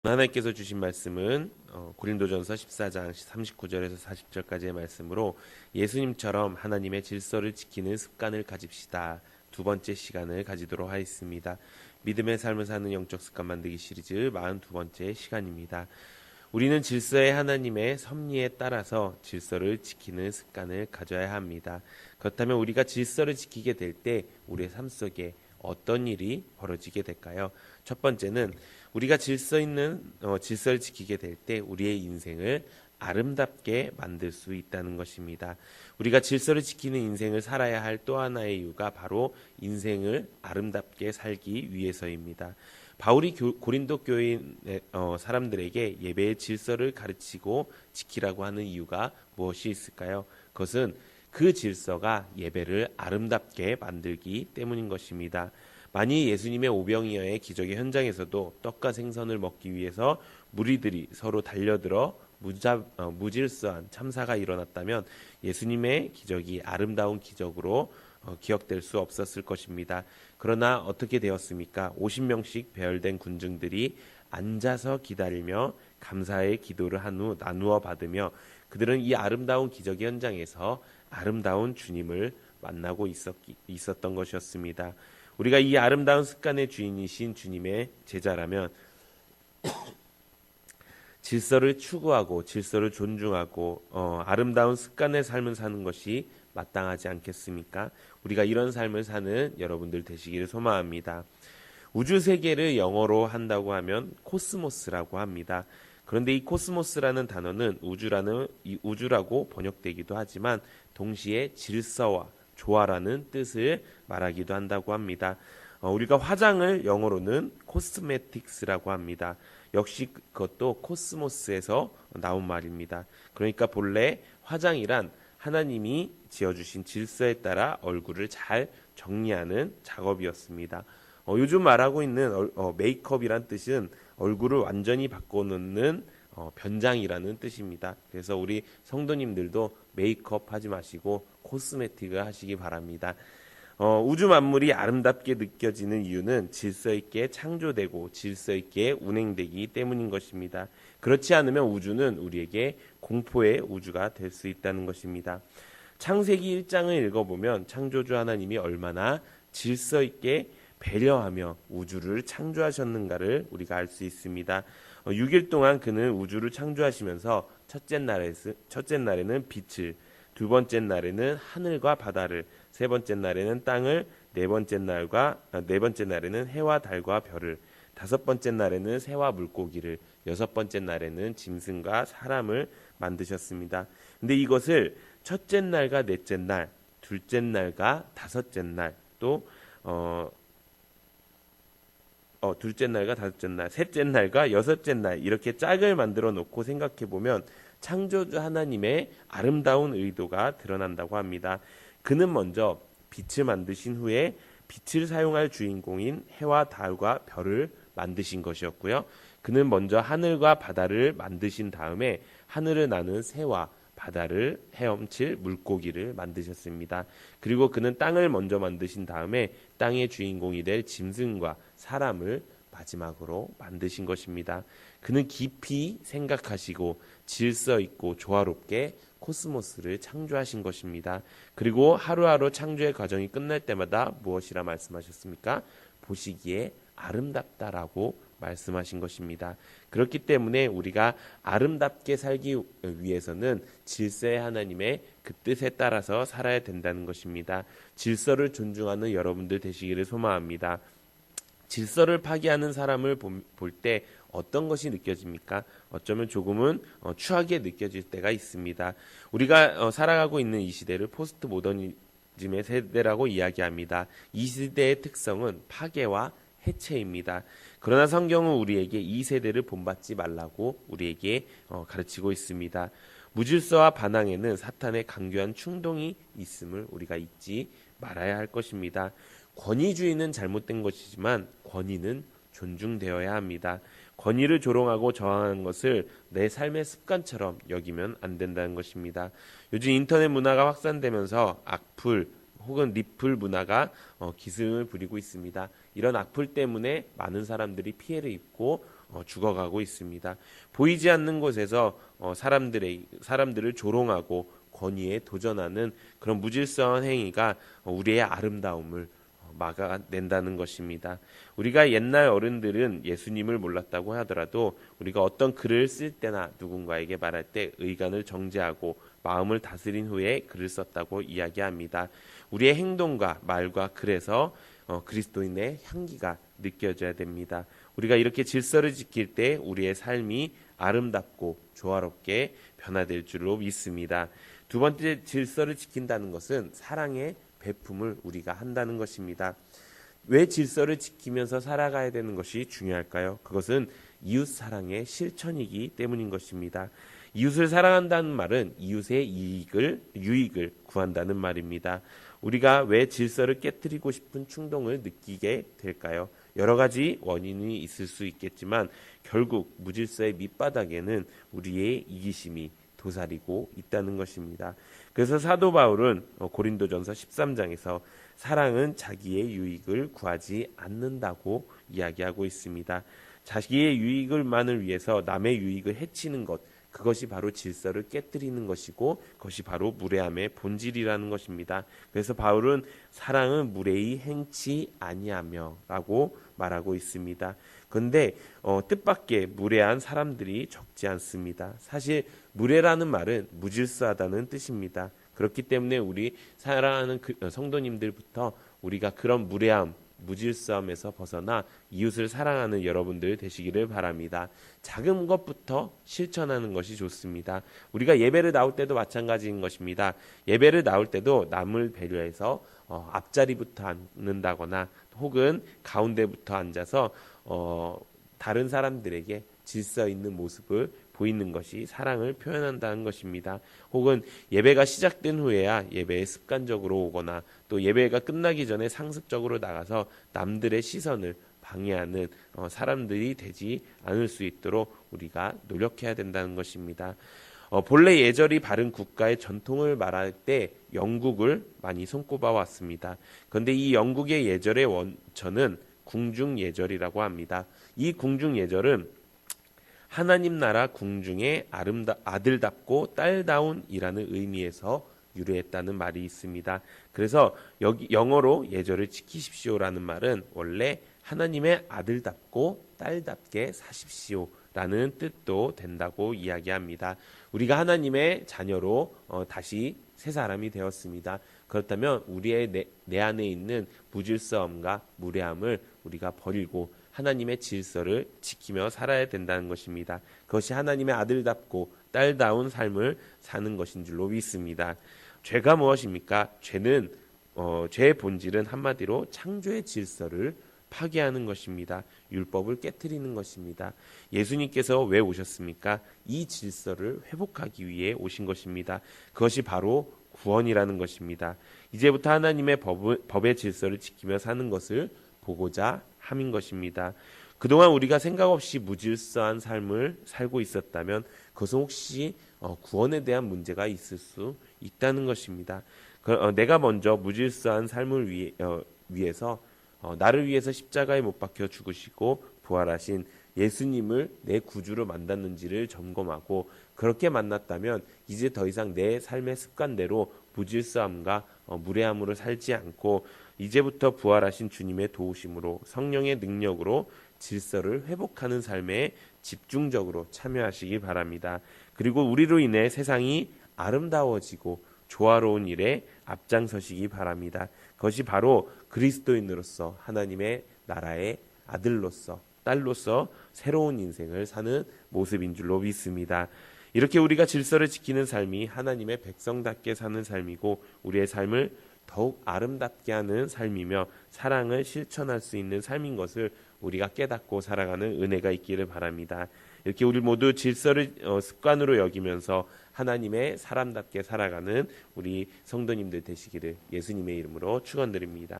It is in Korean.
하나님께서 주신 말씀은 고린도전서 14장 39절에서 40절까지의 말씀으로 예수님처럼 하나님의 질서를 지키는 습관을 가집시다. 두 번째 시간을 가지도록 하겠습니다. 믿음의 삶을 사는 영적 습관 만들기 시리즈 42번째 시간입니다. 우리는 질서의 하나님의 섭리에 따라서 질서를 지키는 습관을 가져야 합니다. 그렇다면 우리가 질서를 지키게 될 때 우리의 삶 속에 어떤 일이 벌어지게 될까요? 첫 번째는 우리가 질서를 지키게 될 때 우리의 인생을 아름답게 만들 수 있다는 것입니다. 우리가 질서를 지키는 인생을 살아야 할 또 하나의 이유가 바로 인생을 아름답게 살기 위해서입니다. 바울이 고린도 교회 사람들에게 예배의 질서를 가르치고 지키라고 하는 이유가 무엇이 있을까요? 그것은 그 질서가 예배를 아름답게 만들기 때문인 것입니다. 만일 예수님의 오병이어의 기적의 현장에서도 떡과 생선을 먹기 위해서 무리들이 서로 달려들어 무질서한 참사가 일어났다면 예수님의 기적이 아름다운 기적으로 기억될 수 없었을 것입니다. 그러나 어떻게 되었습니까? 50명씩 배열된 군중들이 앉아서 기다리며 감사의 기도를 한 후 나누어 받으며 그들은 이 아름다운 기적의 현장에서 아름다운 주님을 만나고 있었던 것이었습니다. 우리가 이 아름다운 습관의 주인이신 주님의 제자라면 질서를 추구하고 질서를 존중하고 아름다운 습관의 삶을 사는 것이 마땅하지 않겠습니까? 우리가 이런 삶을 사는 여러분들 되시기를 소망합니다. 우주 세계를 영어로 한다고 하면 코스모스라고 합니다. 그런데 이 코스모스라는 단어는 우주라고 번역되기도 하지만 동시에 질서와 조화라는 뜻을 말하기도 한다고 합니다. 우리가 화장을 영어로는 코스메틱스라고 합니다. 역시 그것도 코스모스에서 나온 말입니다. 그러니까 본래 화장이란 하나님이 지어주신 질서에 따라 얼굴을 잘 정리하는 작업이었습니다. 요즘 말하고 있는 메이크업이란 뜻은 얼굴을 완전히 바꿔놓는 변장이라는 뜻입니다. 그래서 우리 성도님들도 메이크업 하지 마시고 코스메틱을 하시기 바랍니다. 우주 만물이 아름답게 느껴지는 이유는 질서 있게 창조되고 질서 있게 운행되기 때문인 것입니다. 그렇지 않으면 우주는 우리에게 공포의 우주가 될 수 있다는 것입니다. 창세기 1장을 읽어보면 창조주 하나님이 얼마나 질서 있게 배려하며 우주를 창조하셨는가를 우리가 알 수 있습니다. 6일 동안 그는 우주를 창조하시면서 첫째 날에는 빛을, 두 번째 날에는 하늘과 바다를, 세 번째 날에는 땅을, 네 번째 날에는 해와 달과 별을, 다섯 번째 날에는 새와 물고기를, 여섯 번째 날에는 짐승과 사람을 만드셨습니다. 근데 이것을 첫째 날과 넷째 날, 둘째 날과 다섯째 날, 또 둘째 날과 다섯째 날, 셋째 날과 여섯째 날 이렇게 짝을 만들어 놓고 생각해 보면 창조주 하나님의 아름다운 의도가 드러난다고 합니다. 그는 먼저 빛을 만드신 후에 빛을 사용할 주인공인 해와 달과 별을 만드신 것이었고요. 그는 먼저 하늘과 바다를 만드신 다음에 하늘을 나는 새와 바다를 헤엄칠 물고기를 만드셨습니다. 그리고 그는 땅을 먼저 만드신 다음에 땅의 주인공이 될 짐승과 사람을 마지막으로 만드신 것입니다. 그는 깊이 생각하시고 질서 있고 조화롭게 코스모스를 창조하신 것입니다. 그리고 하루하루 창조의 과정이 끝날 때마다 무엇이라 말씀하셨습니까? 보시기에 아름답다라고 말씀하신 것입니다. 그렇기 때문에 우리가 아름답게 살기 위해서는 질서의 하나님의 그 뜻에 따라서 살아야 된다는 것입니다. 질서를 존중하는 여러분들 되시기를 소망합니다. 질서를 파괴하는 사람을 볼 때 어떤 것이 느껴집니까? 어쩌면 조금은 추하게 느껴질 때가 있습니다. 우리가 살아가고 있는 이 시대를 포스트 모더니즘의 세대라고 이야기합니다. 이 시대의 특성은 파괴와 해체입니다. 그러나 성경은 우리에게 이 세대를 본받지 말라고 우리에게 가르치고 있습니다. 무질서와 반항에는 사탄의 강교한 충동이 있음을 우리가 잊지 말아야 할 것입니다. 권위주의는 잘못된 것이지만 권위는 존중되어야 합니다. 권위를 조롱하고 저항하는 것을 내 삶의 습관처럼 여기면 안 된다는 것입니다. 요즘 인터넷 문화가 확산되면서 악플 혹은 리플 문화가 기승을 부리고 있습니다. 이런 악플 때문에 많은 사람들이 피해를 입고 죽어가고 있습니다. 보이지 않는 곳에서 사람들을 조롱하고 권위에 도전하는 그런 무질서한 행위가 우리의 아름다움을 막아낸다는 것입니다. 우리가 옛날 어른들은 예수님을 몰랐다고 하더라도 우리가 어떤 글을 쓸 때나 누군가에게 말할 때 의간을 정제하고 마음을 다스린 후에 글을 썼다고 이야기합니다. 우리의 행동과 말과 글에서 그리스도인의 향기가 느껴져야 됩니다. 우리가 이렇게 질서를 지킬 때 우리의 삶이 아름답고 조화롭게 변화될 줄로 믿습니다. 두 번째, 질서를 지킨다는 것은 사랑의 베품을 우리가 한다는 것입니다. 왜 질서를 지키면서 살아가야 되는 것이 중요할까요? 그것은 이웃 사랑의 실천이기 때문인 것입니다. 이웃을 사랑한다는 말은 이웃의 유익을 구한다는 말입니다. 우리가 왜 질서를 깨뜨리고 싶은 충동을 느끼게 될까요? 여러 가지 원인이 있을 수 있겠지만 결국 무질서의 밑바닥에는 우리의 이기심이 도사리고 있다는 것입니다. 그래서 사도 바울은 고린도전서 13장에서 사랑은 자기의 유익을 구하지 않는다고 이야기하고 있습니다. 자기의 유익을만을 위해서 남의 유익을 해치는 것, 그것이 바로 질서를 깨뜨리는 것이고 그것이 바로 무례함의 본질이라는 것입니다. 그래서 바울은 사랑은 무례히 행치 아니하며 라고 말하고 있습니다. 그런데 뜻밖의 무례한 사람들이 적지 않습니다. 사실 무례라는 말은 무질서하다는 뜻입니다. 그렇기 때문에 우리 사랑하는 성도님들부터 우리가 그런 무례함, 무질서함에서 벗어나 이웃을 사랑하는 여러분들 되시기를 바랍니다. 작은 것부터 실천하는 것이 좋습니다. 우리가 예배를 나올 때도 마찬가지인 것입니다. 예배를 나올 때도 남을 배려해서 앞자리부터 앉는다거나 혹은 가운데부터 앉아서 다른 사람들에게 질서 있는 모습을 보이는 것이 사랑을 표현한다는 것입니다. 혹은 예배가 시작된 후에야 예배에 습관적으로 오거나 또 예배가 끝나기 전에 상습적으로 나가서 남들의 시선을 방해하는 사람들이 되지 않을 수 있도록 우리가 노력해야 된다는 것입니다. 본래 예절이 바른 국가의 전통을 말할 때 영국을 많이 손꼽아 왔습니다. 그런데 이 영국의 예절의 원천은 궁중예절이라고 합니다. 이 궁중예절은 하나님 나라 궁중의 아들답고 딸다운이라는 의미에서 유래했다는 말이 있습니다. 그래서 여기 영어로 예절을 지키십시오라는 말은 원래 하나님의 아들답고 딸답게 사십시오라는 뜻도 된다고 이야기합니다. 우리가 하나님의 자녀로 다시 새 사람이 되었습니다. 그렇다면 우리의 내 안에 있는 무질서함과 무례함을 우리가 버리고 하나님의 질서를 지키며 살아야 된다는 것입니다. 그것이 하나님의 아들답고 딸다운 삶을 사는 것인 줄로 믿습니다. 죄가 무엇입니까? 죄의 본질은 한마디로 창조의 질서를 파괴하는 것입니다. 율법을 깨트리는 것입니다. 예수님께서 왜 오셨습니까? 이 질서를 회복하기 위해 오신 것입니다. 그것이 바로 구원이라는 것입니다. 이제부터 하나님의 법의 질서를 지키며 사는 것을 보고자 함인 것입니다. 그동안 우리가 생각 없이 무질서한 삶을 살고 있었다면 그것은 혹시 구원에 대한 문제가 있을 수 있다는 것입니다. 내가 먼저 무질서한 삶을 위해서 나를 위해서 십자가에 못 박혀 죽으시고 부활하신 예수님을 내 구주로 만났는지를 점검하고 그렇게 만났다면 이제 더 이상 내 삶의 습관대로 무질서함과 무례함으로 살지 않고 이제부터 부활하신 주님의 도우심으로 성령의 능력으로 질서를 회복하는 삶에 집중적으로 참여하시기 바랍니다. 그리고 우리로 인해 세상이 아름다워지고 조화로운 일에 앞장서시기 바랍니다. 그것이 바로 그리스도인으로서 하나님의 나라의 아들로서 딸로서 새로운 인생을 사는 모습인 줄로 믿습니다. 이렇게 우리가 질서를 지키는 삶이 하나님의 백성답게 사는 삶이고 우리의 삶을 더욱 아름답게 하는 삶이며 사랑을 실천할 수 있는 삶인 것을 우리가 깨닫고 살아가는 은혜가 있기를 바랍니다. 이렇게 우리 모두 질서를 습관으로 여기면서 하나님의 사람답게 살아가는 우리 성도님들 되시기를 예수님의 이름으로 축원드립니다.